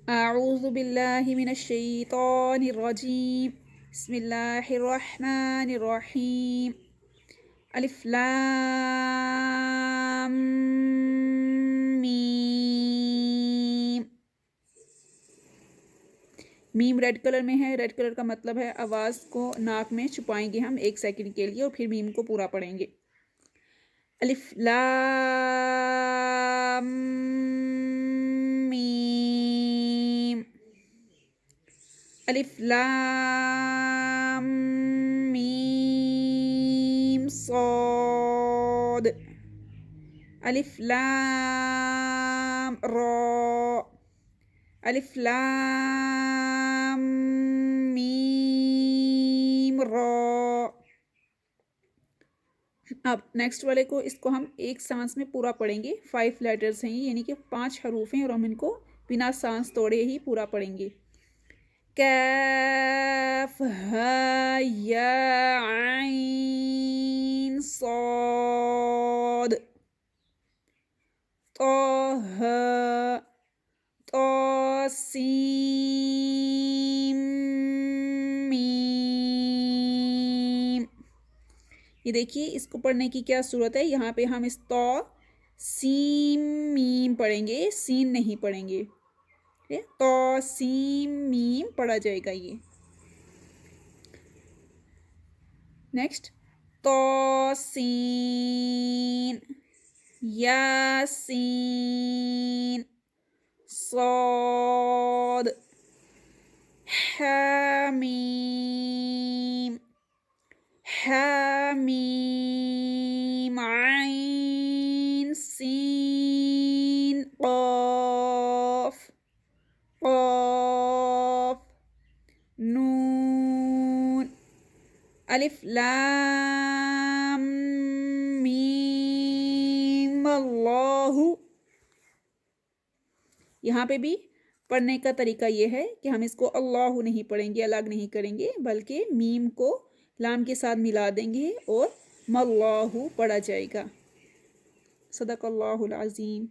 اعوذ باللہ من الشیطان الرجیم، بسم اللہ الرحمن الرحیم، الف لام میم۔ میم ریڈ کلر میں ہے، ریڈ کلر کا مطلب ہے آواز کو ناک میں چھپائیں گے ہم 1 سیکنڈ کے لیے اور پھر میم کو پورا پڑھیں گے۔ الف لام میم، الف لام میم صاد، الف لام را، الف لام میم را۔ اب نیکسٹ والے کو اس کو ہم ایک سانس میں پورا پڑھیں گے۔ 5 لیٹرز ہیں یہ، یعنی کہ 5 حروف ہیں اور ہم ان کو بنا سانس توڑے ہی پورا پڑھیں گے۔ کاف ہا یا عین صاد، طہ طا سین میم۔ یہ دیکھیے اس کو پڑھنے کی کیا صورت ہے، یہاں پہ ہم اس طا سین میم پڑھیں گے، سین نہیں پڑھیں گے۔ طا سین میم پڑھا جائے گا یہ۔ نیکسٹ طا سین، یاسین، صاد، حامیم، حامیم عین سین قاف، قاف نون، الف لام میم اللہ۔ یہاں پہ بھی پڑھنے کا طریقہ یہ ہے کہ ہم اس کو اللہ نہیں پڑھیں گے، الگ نہیں کریں گے، بلکہ میم کو لام کے ساتھ ملا دیں گے اور ماللہ پڑھا جائے گا۔ صدق اللہ العظیم۔